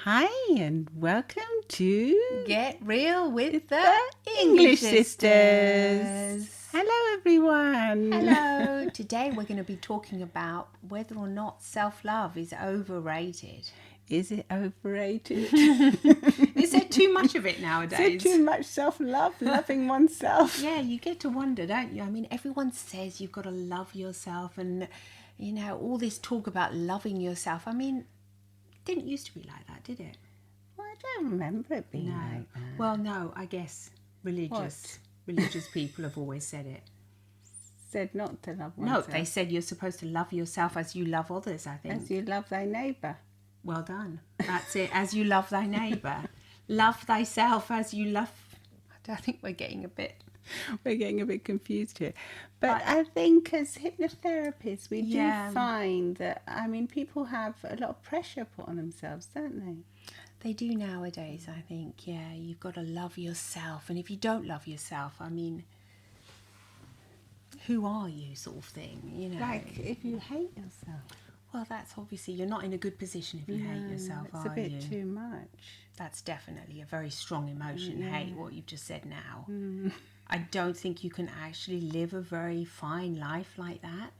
Hi and welcome to Get Real with the English Sisters. Hello everyone. Hello. Today we're going to be talking about whether or not self-love is overrated. Is it overrated? Is there too much of it Is nowadays? there too much self-love, loving oneself? Yeah, you get to wonder, don't you? I mean, everyone says you've got to love yourself and, you know, all this talk about loving yourself. I mean, it didn't used to be like that, did it? Well, I don't remember it being like that. Well, no, I guess religious people have always said it. Said not to love No, oneself. they said you're supposed to love yourself as you love others, I think. As you love thy neighbour. Well done. That's it. As you love thy neighbour. Love thyself as you love... I think we're getting a bit confused here. But I think as hypnotherapists, we do find that, I mean, people have a lot of pressure put on themselves, don't they? They do nowadays, I think. Yeah, you've got to love yourself. And if you don't love yourself, I mean, who are you sort of thing, you know? Like if you hate yourself. Well, that's obviously, you're not in a good position if you hate yourself, are you? It's a bit too much. That's definitely a very strong emotion, hate, what you've just said now. I don't think you can actually live a very fine life like that.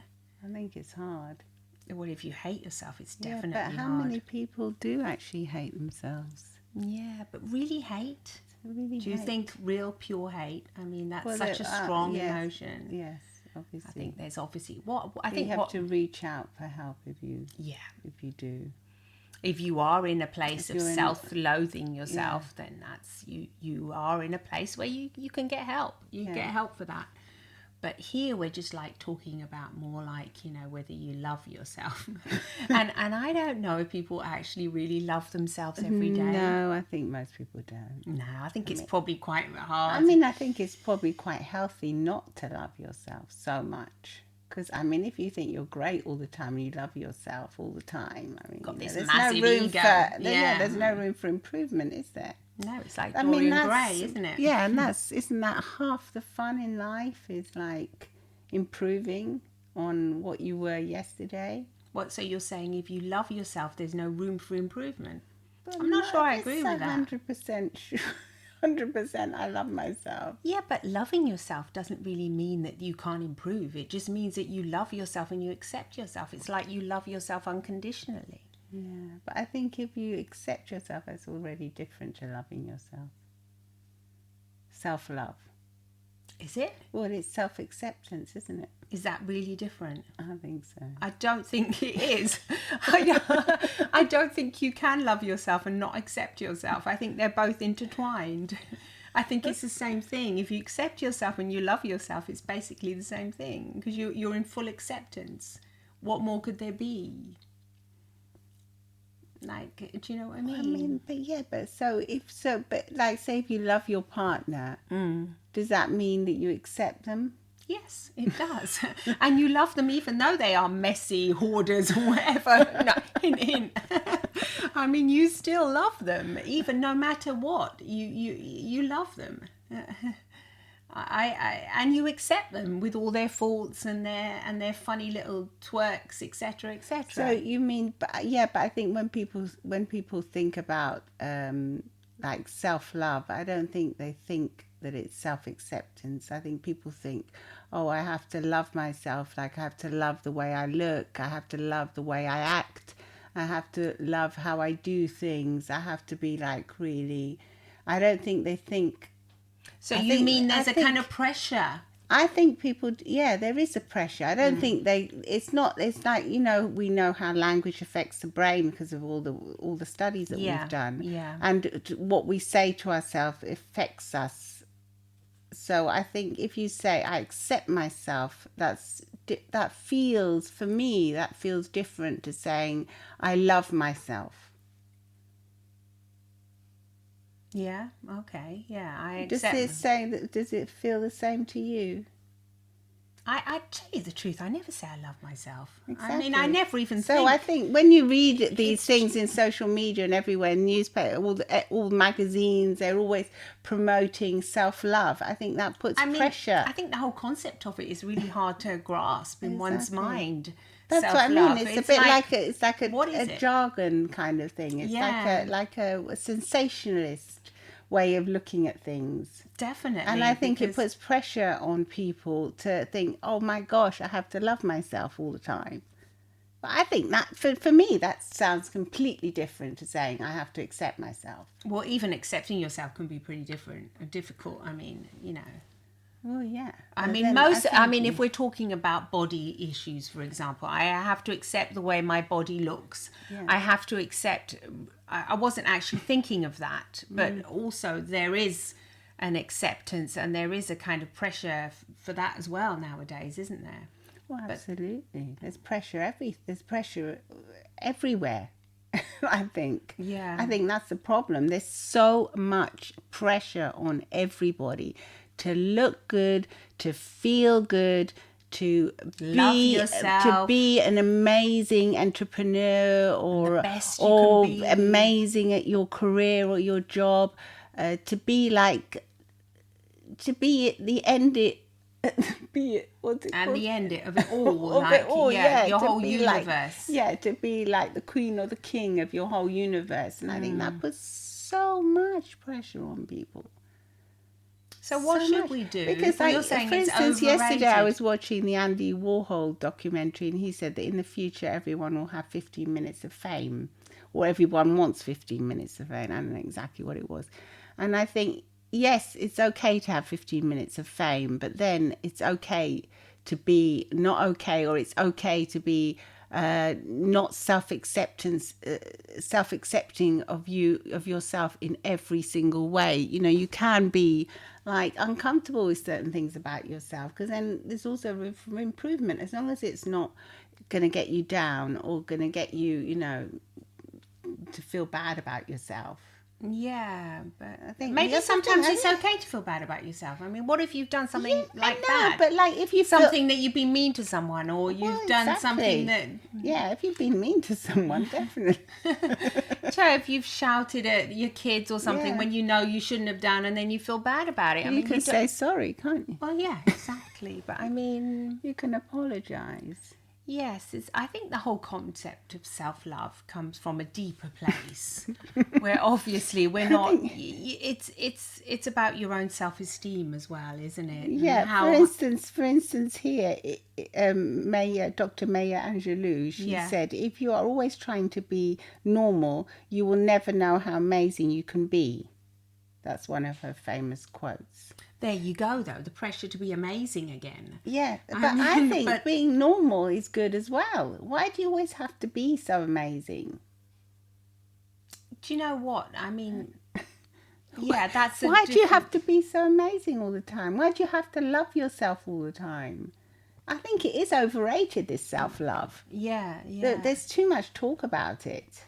I think it's hard. Well, if you hate yourself, it's definitely hard. But how many people do actually hate themselves? Yeah, but really hate? Really do you think real pure hate? I mean, that's such a strong emotion. Yes, obviously. I think there's obviously you have to reach out for help if you do. If you are in a place of self-loathing yourself, then that's you are in a place where you can get help. You get help for that. But here we're just like talking about more like, you know, whether you love yourself. and I don't know if people actually really love themselves every day. No, I think most people don't. No, I think it's probably quite hard. I mean, I think it's probably quite healthy not to love yourself so much. Because, I mean, if you think you're great all the time and you love yourself all the time, I mean, there's no room ego. There's no room for improvement, is there? No, it's like Dorian Gray, isn't it? Yeah, and isn't that half the fun in life is like improving on what you were yesterday? What? So you're saying if you love yourself, there's no room for improvement? I'm not sure I agree with that. 100% sure. 100% I love myself. Yeah, but loving yourself doesn't really mean that you can't improve. It just means that you love yourself and you accept yourself. It's like you love yourself unconditionally. Yeah, but I think if you accept yourself, it's already different to loving yourself. Self-love. Is it? Well, it's self-acceptance, isn't it? Is that really different? I think so. I don't think it is. I don't think you can love yourself and not accept yourself. I think they're both intertwined. I think it's the same thing. If you accept yourself and you love yourself, it's basically the same thing because you're in full acceptance. What more could there be? Like, do you know what I mean? Say if you love your partner, does that mean that you accept them? Yes, it does. And you love them even though they are messy hoarders or whatever. No, hint. I mean, you still love them, even no matter what. You love them. And you accept them with all their faults and their funny little twerks, etc., etc. So you mean, but I think when people think about like self-love, I don't think they think that it's self-acceptance. I think people think, oh, I have to love myself, like I have to love the way I look, I have to love the way I act, I have to love how I do things, I have to be like really, I don't think they think. So you mean there's a kind of pressure? I think people, there is a pressure. I don't think it's like, you know, we know how language affects the brain because of all the studies that we've done. Yeah. And what we say to ourselves affects us. So I think if you say, I accept myself, that feels different to saying, I love myself. Yeah, okay, yeah, I accept. Does it feel the same to you? I tell you the truth, I never say I love myself. Exactly. I mean, I never even think. So I think when you read these things in social media and everywhere, newspaper, all magazines, they're always promoting self-love. I think that puts pressure. I think the whole concept of it is really hard to grasp in one's mind. That's self-love. what I mean. It's a bit like a jargon kind of thing. It's like a sensationalist way of looking at things. Definitely. And I think it puts pressure on people to think, oh my gosh, I have to love myself all the time. But I think that, for me, that sounds completely different to saying I have to accept myself. Well, even accepting yourself can be pretty difficult. I mean, Well, yeah. I mean, if we're talking about body issues, for example, I have to accept the way my body looks. Yeah. I have to accept, I wasn't actually thinking of that, but also there is an acceptance and there is a kind of pressure for that as well nowadays, isn't there? Well, absolutely. There's pressure everywhere. I think. Yeah. I think that's the problem. There's so much pressure on everybody to look good, to feel good, to love yourself, to be an amazing entrepreneur or amazing at your career or your job, to be at the end the end of it all, your whole universe. To be like the queen or the king of your whole universe. And I think that puts so much pressure on people. So what should we do? Because for instance, yesterday I was watching the Andy Warhol documentary, and he said that in the future everyone will have 15 minutes of fame, or everyone wants 15 minutes of fame. I don't know exactly what it was. And I think, yes, it's okay to have 15 minutes of fame, but then it's okay to be not okay, or it's okay to be not self-accepting of yourself in every single way. You can be like uncomfortable with certain things about yourself, because then there's also room for improvement, as long as it's not going to get you down or going to get you, to feel bad about yourself. Yeah, but I think maybe sometimes it's okay to feel bad about yourself. I mean, what if you've done something that? But like if you something that you've been mean to someone, or you've done something that if you've been mean to someone, definitely. So if you've shouted at your kids or something when you know you shouldn't have done, and then you feel bad about it. You can say sorry, can't you? Well, yeah, exactly. But I mean, you can apologise. Yes, I think the whole concept of self-love comes from a deeper place, where obviously we're not. It's about your own self-esteem as well, isn't it? Yeah. For instance, here, Dr. Maya Angelou, she said, if you are always trying to be normal, you will never know how amazing you can be. That's one of her famous quotes. There you go, though, the pressure to be amazing again. Yeah, but I think being normal is good as well. Why do you always have to be so amazing? Do you know what? I mean, that's... Why do you have to be so amazing all the time? Why do you have to love yourself all the time? I think it is overrated, this self-love. Yeah. There's too much talk about it.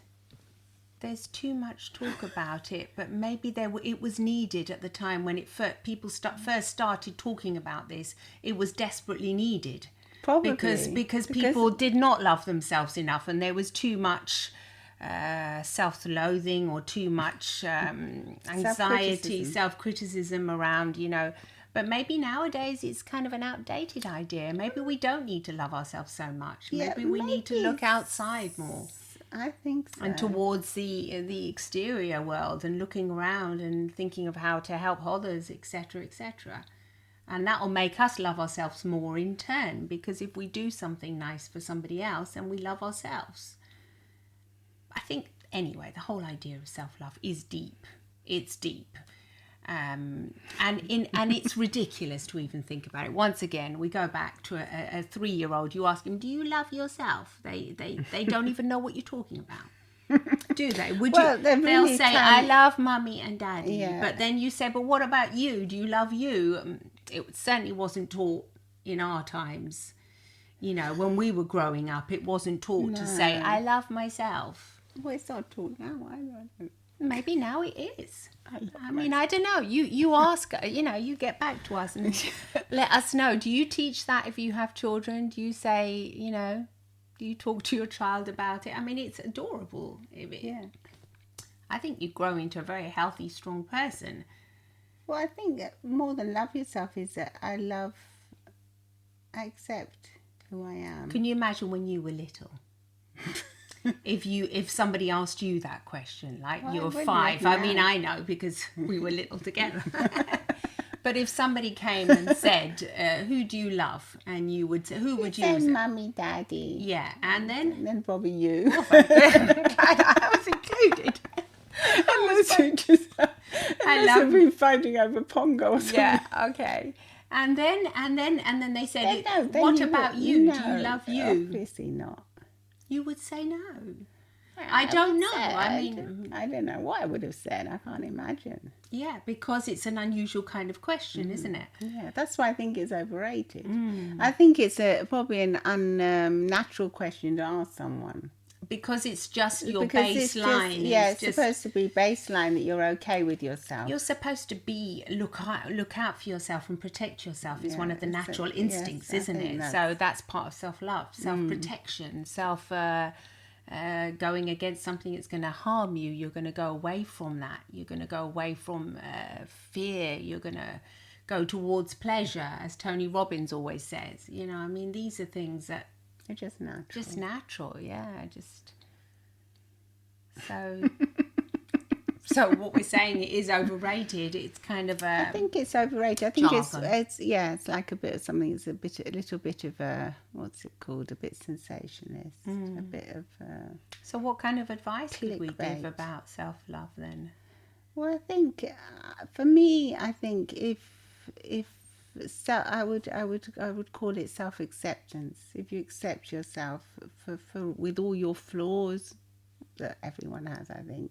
There's too much talk about it, but maybe it was needed at the time when people first started talking about this. It was desperately needed. Probably. Because people did not love themselves enough, and there was too much self-loathing or too much anxiety, self-criticism around, But maybe nowadays it's kind of an outdated idea. Maybe we don't need to love ourselves so much. Maybe we need to look outside more. I think so. And towards the exterior world, and looking around and thinking of how to help others, etc., etc. And that will make us love ourselves more in turn, because if we do something nice for somebody else, then we love ourselves. I think, anyway, the whole idea of self-love is deep. It's deep. And it's ridiculous to even think about it. Once again, we go back to a 3-year-old. You ask him, "Do you love yourself?" They don't even know what you're talking about, do they? They'll say, "I love mummy and daddy." Yeah. But then you say, "But what about you? Do you love you?" It certainly wasn't taught in our times. When we were growing up, it wasn't taught to say, "I love myself." Well, it's not taught now either. Maybe now it is. I mean, I don't know. You ask, you get back to us and let us know. Do you teach that if you have children? Do you say, do you talk to your child about it? I mean, it's adorable. Yeah. I think you grow into a very healthy, strong person. Well, I think more than love yourself is that I accept who I am. Can you imagine when you were little? If somebody asked you that question, like you were 5, I mean, I know because we were little together. But if somebody came and said, "Who do you love?" and you would say, "Who would you?" say Mummy, Daddy. Yeah, and then probably you. I was included. Unless we've been fighting over Pongo or something. Yeah, okay. And then they said, "What about you? No, do you love you?" Obviously not. You would say no. I don't know. I don't know what I would have said. I can't imagine. Yeah, because it's an unusual kind of question, isn't it? Yeah, that's why I think it's overrated. I think it's probably an unnatural question to ask someone. Because it's just your baseline. It's supposed to be baseline that you're okay with yourself. You're supposed to be look out for yourself and protect yourself. It's one of the natural instincts, isn't it? So that's part of self-love, self-protection, going against something that's going to harm you. You're going to go away from that. You're going to go away from fear. You're going to go towards pleasure, as Tony Robbins always says. You know, I mean, these are things that are just natural. Just natural, yeah. So what we're saying is overrated. It's kind of I think it's overrated. I think jargon. it's like a bit of something. It's a little bit of a, what's it called? A bit sensationalist. A bit of. So what kind of advice could we give clickbait. About self-love then? Well, I think for me, I think I would call it self-acceptance. If you accept yourself for with all your flaws that everyone has, I think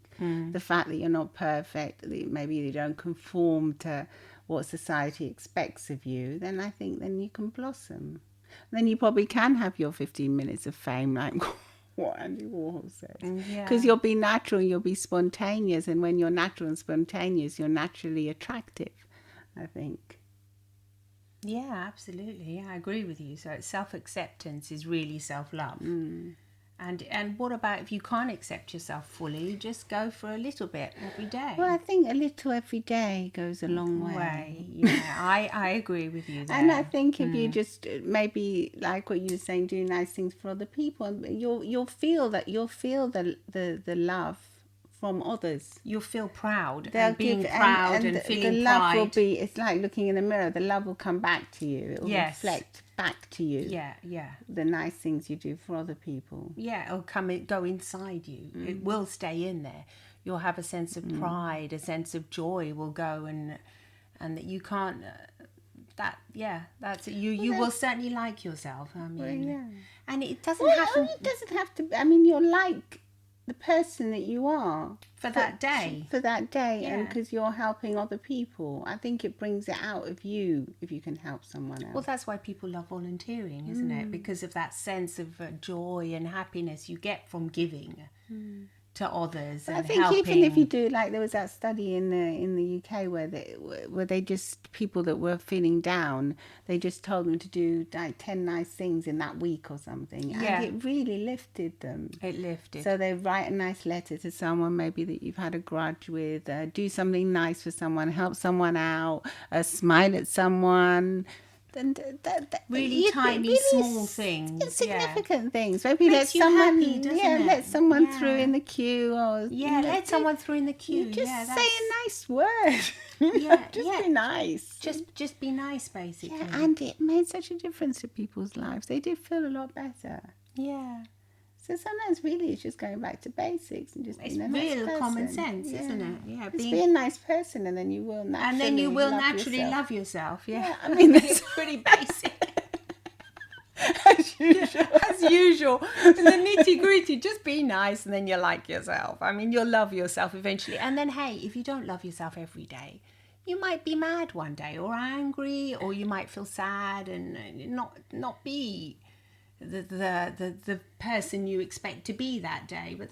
the fact that you're not perfect, that maybe you don't conform to what society expects of you, then I think then you can blossom. Then you probably can have your 15 minutes of fame, like what Andy Warhol says, because you'll be natural, you'll be spontaneous, and when you're natural and spontaneous, you're naturally attractive, I think. Yeah, absolutely. I agree with you. So self-acceptance is really self-love. And what about if you can't accept yourself fully? Just go for a little bit every day. Well, I think a little every day goes a long way. Yeah, I agree with you there. And I think if you just maybe, like what you were saying, do nice things for other people, you'll feel the love from others. You'll feel proud. They'll and being give, proud and feeling the love pride. will be. It's like looking in a mirror. The love will come back to you. It will reflect back to you. Yeah. The nice things you do for other people. Yeah, it'll go inside you. It will stay in there. You'll have a sense of pride, a sense of joy will go, and that you can't. That's it. You will certainly like yourself. I mean, and it doesn't have to. It doesn't have to. I mean, you're like the person that you are for that day, and because you're helping other people. I think it brings it out of you if you can help someone else. Well, that's why people love volunteering, isn't it? Because of that sense of joy and happiness you get from giving to others. But and I think helping. Even if you do, like there was that study in the UK where they just, people that were feeling down, they just told them to do like 10 nice things in that week or something, and it really lifted them. It lifted. So they write a nice letter to someone maybe that you've had a grudge with, do something nice for someone, help someone out, smile at someone. And really tiny, small things, insignificant things. Maybe let someone, let someone through in the queue, or let someone through in the queue. You just say a nice word. Be nice. Just be nice, basically. Yeah, and it made such a difference to people's lives. They did feel a lot better. Yeah. So sometimes really it's just going back to basics and just being a nice person. It's real common sense, isn't it? Yeah, just be a nice person, and then you will naturally love yourself. Yeah, I mean it's pretty basic. As usual. In the nitty-gritty, just be nice, and then you like yourself. I mean, you'll love yourself eventually. And then, hey, if you don't love yourself every day, you might be mad one day, or angry, or you might feel sad and not be the person you expect to be that day, but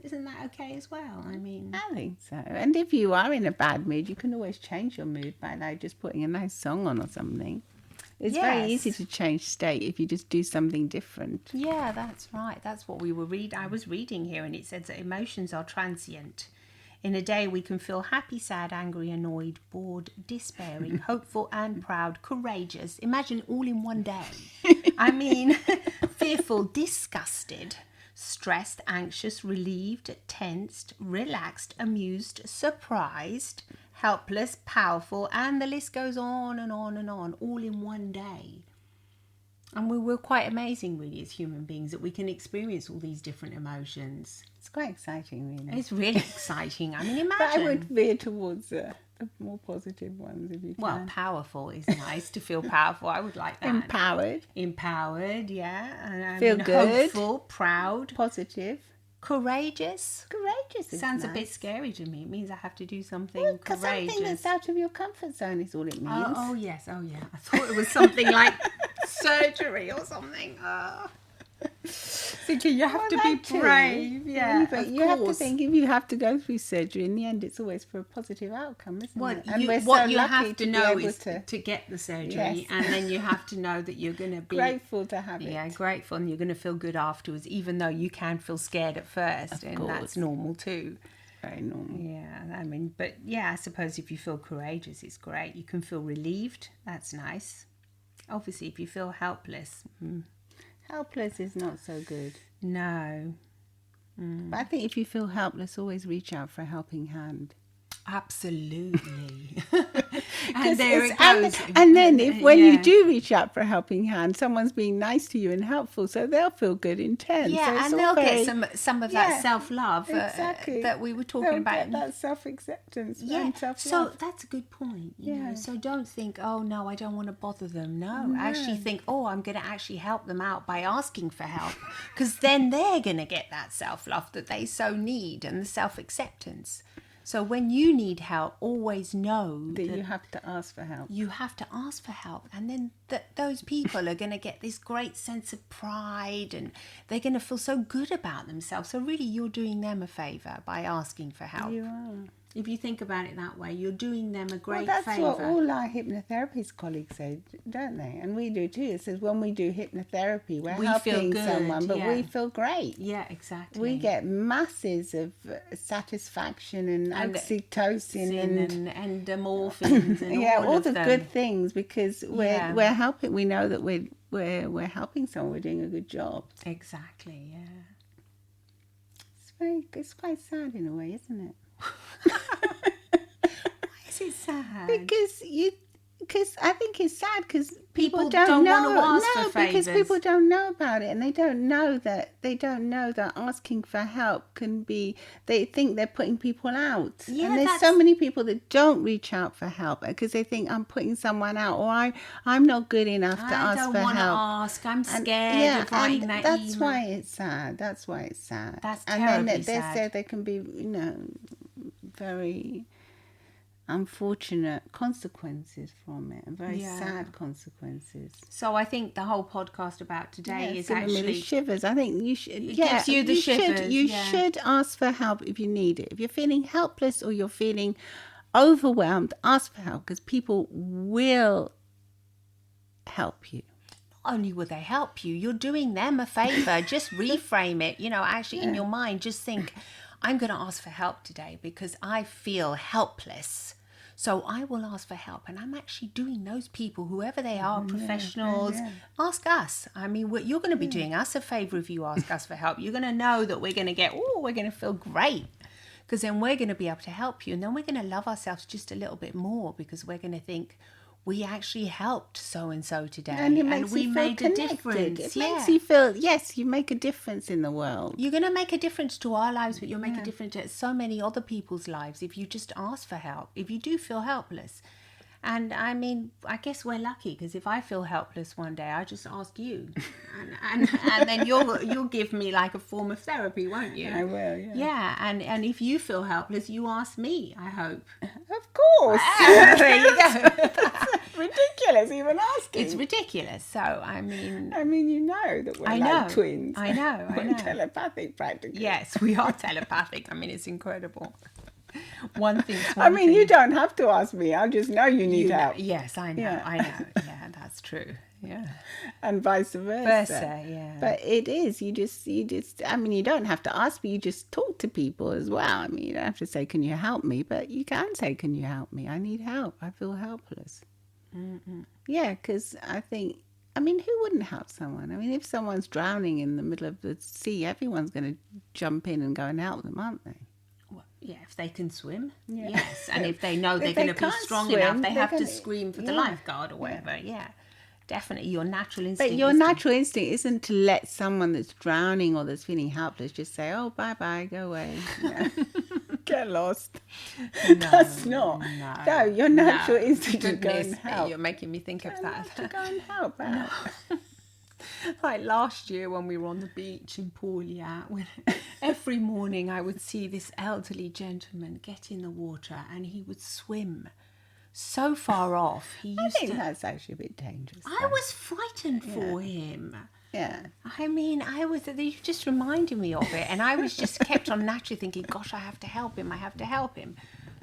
isn't that okay as well? I mean, I think so. And if you are in a bad mood, you can always change your mood by like just putting a nice song on or something. It's very easy to change state if you just do something different. Yeah, that's right. That's what we were I was reading here, and it says that emotions are transient. In a day, we can feel happy, sad, angry, annoyed, bored, despairing, hopeful and proud, courageous. Imagine all in one day. I mean, fearful, disgusted, stressed, anxious, relieved, tensed, relaxed, amused, surprised, helpless, powerful, and the list goes on and on and on, all in one day. And we're quite amazing, really, as human beings, that we can experience all these different emotions. It's quite exciting, really. It's really exciting. I mean, imagine. But I would veer towards the more positive ones, if you can. Well, powerful is nice to feel powerful. I would like that. Empowered, yeah. And I feel mean, good. Hopeful, proud. Positive. Courageous. Courageous is Sounds nice. a bit scary to me. It means I have to do something courageous. Something that's out of your comfort zone is all it means. Oh, yes. Oh, yeah. I thought it was something like surgery or something. Thinking you have to be brave. Yeah, but you have to think, if you have to go through surgery, in the end it's always for a positive outcome, isn't it? And what you have to know is to get the surgery, yes. and then you have to know that you're going to be grateful to have it. Yeah, grateful, and you're going to feel good afterwards, even though you can feel scared at first, and that's normal too. Very normal. Yeah, I mean, but yeah, I suppose if you feel courageous, it's great. You can feel relieved. That's nice. Obviously, if you feel helpless. Helpless is not so good. No. But I think if you feel helpless, always reach out for a helping hand. Absolutely. And there it goes. And then when you do reach out for a helping hand, someone's being nice to you and helpful, so they'll feel good in turn. Yeah, so and they'll get some of that self-love exactly. that we were talking about. Get that self-acceptance and self-love. So that's a good point. You know? So don't think, oh, no, I don't want to bother them. No. Actually think, oh, I'm going to actually help them out by asking for help, because then they're going to get that self-love that they so need and the self-acceptance. So when you need help, always know that you have to ask for help. You have to ask for help. And then those people are going to get this great sense of pride, and they're going to feel so good about themselves. So really, you're doing them a favour by asking for help. You are. If you think about it that way, you're doing them a great favour. That's what all our hypnotherapist colleagues say, don't they? And we do too. It says when we do hypnotherapy, we helping someone, but we feel great. Yeah, exactly. We get masses of satisfaction and oxytocin and endorphins and all the good things, because we're helping. We know that we're helping someone. We're doing a good job. Exactly. Yeah. It's quite sad in a way, isn't it? Why is it sad? Because I think it's sad because people don't know. Want to ask for because favours. people don't know about it, and they don't know that asking for help can be. They think they're putting people out, and there's so many people that don't reach out for help because they think I'm putting someone out, or I'm not good enough to ask for help. I don't want to ask. I'm scared of writing that email. That's why it's sad. That's why it's sad. That's terribly sad. They said there can be, very unfortunate consequences from it, and very sad consequences. So I think the whole podcast about today is actually the shivers. I think you should. It gives you the shivers. You should ask for help if you need it. If you're feeling helpless or you're feeling overwhelmed, ask for help, because people will help you. Not only will they help you, you're doing them a favour. Just reframe it. Actually in your mind, just think, I'm going to ask for help today because I feel helpless. So I will ask for help. And I'm actually doing those people, whoever they are, professionals, ask us. I mean, you're going to be doing us a favour if you ask us for help. You're going to know that we're going to we're going to feel great, because then we're going to be able to help you. And then we're going to love ourselves just a little bit more, because we're going to think, we actually helped so-and-so today, and we made a difference. It makes you feel, yes, you make a difference in the world. You're going to make a difference to our lives, but you'll make a difference to so many other people's lives if you just ask for help, if you do feel helpless. And I mean, I guess we're lucky, because if I feel helpless one day, I just ask you, and then you'll give me like a form of therapy, won't you? I will, yeah. Yeah, and if you feel helpless, you ask me, I hope. Of course. There you go. That's ridiculous, even asking. It's ridiculous. So I mean, that we're like twins. I know. We're telepathic, practically. Yes, we are telepathic. I mean, it's incredible. One thing. You don't have to ask me. I just know you need help. Yes, I know. Yeah. I know. Yeah, that's true. Yeah. And vice versa. Yeah. But it is, you just, I mean, you don't have to ask, but you just talk to people as well. I mean, you don't have to say, can you help me? But you can say, can you help me? I need help. I feel helpless. Yeah, because I think, I mean, who wouldn't help someone? I mean, if someone's drowning in the middle of the sea, everyone's going to jump in and go and help them, aren't they? Well, yeah, if they can swim, Yeah. yes. And if they know they're going to be strong enough, they have to scream for the lifeguard or whatever. Yeah. Definitely, your natural instinct. But your natural instinct isn't to let someone that's drowning or that's feeling helpless just say, "Oh, bye, go away, get lost." No, that's not. No, your natural instinct is to go and help. You're making me think of that. To go and help out. Like last year when we were on the beach in Puglia, when every morning I would see this elderly gentleman get in the water and he would swim so far off. I think that's actually a bit dangerous. I was frightened for him. Yeah. I mean, you just reminded me of it. And I was just kept on naturally thinking, gosh, I have to help him.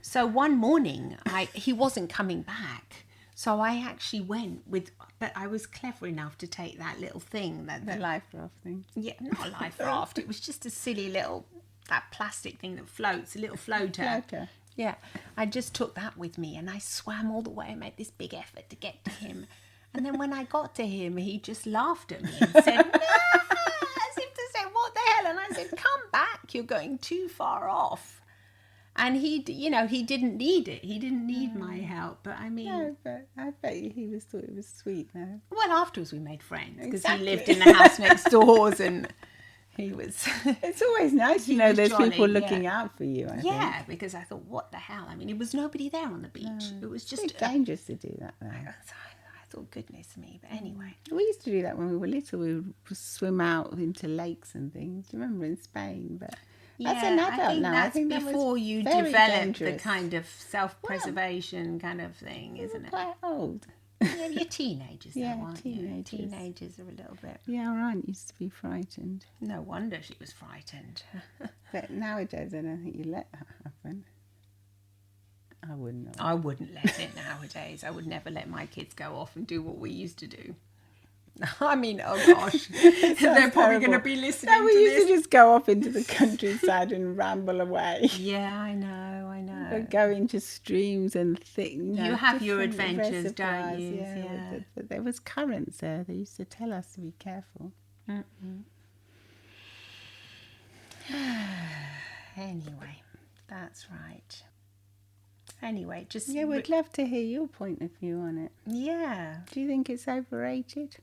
So one morning, he wasn't coming back. So I actually went but I was clever enough to take that little thing. The life raft thing. Yeah, not a life raft. It was just a silly little, that plastic thing that floats, a little floater. Yeah, I just took that with me and I swam all the way and made this big effort to get to him. And then when I got to him, he just laughed at me and said, no, as if to say, what the hell? And I said, come back, you're going too far off. And he didn't need it. He didn't need my help. But I mean... No, but I bet he thought it was sweet now. Well, afterwards we made friends because he lived in the house next door and... He was. It's always nice to know there's people looking out for you. I think. Because I thought, what the hell? I mean, there was nobody there on the beach. It was just dangerous to do that, though. I thought, goodness me. But anyway, we used to do that when we were little. We would swim out into lakes and things. Do you remember in Spain? But as an adult now, I think that's before you develop the kind of self-preservation kind of thing, isn't it? Quite old. Yeah, you're teenagers now, aren't you? Teenagers are a little bit... Yeah, our aunt used to be frightened. No wonder she was frightened. But nowadays, I don't think you let that happen. I wouldn't. I wouldn't let it nowadays. I would never let my kids go off and do what we used to do. I mean, oh gosh, they're probably going to be listening to this. We used to just go off into the countryside and ramble away. Yeah, I know. But go into streams and things. You have your adventures, don't you? Yeah. But there was currents there. They used to tell us to be careful. Anyway, that's right. Anyway, just... Yeah, we'd love to hear your point of view on it. Yeah. Do you think it's overrated?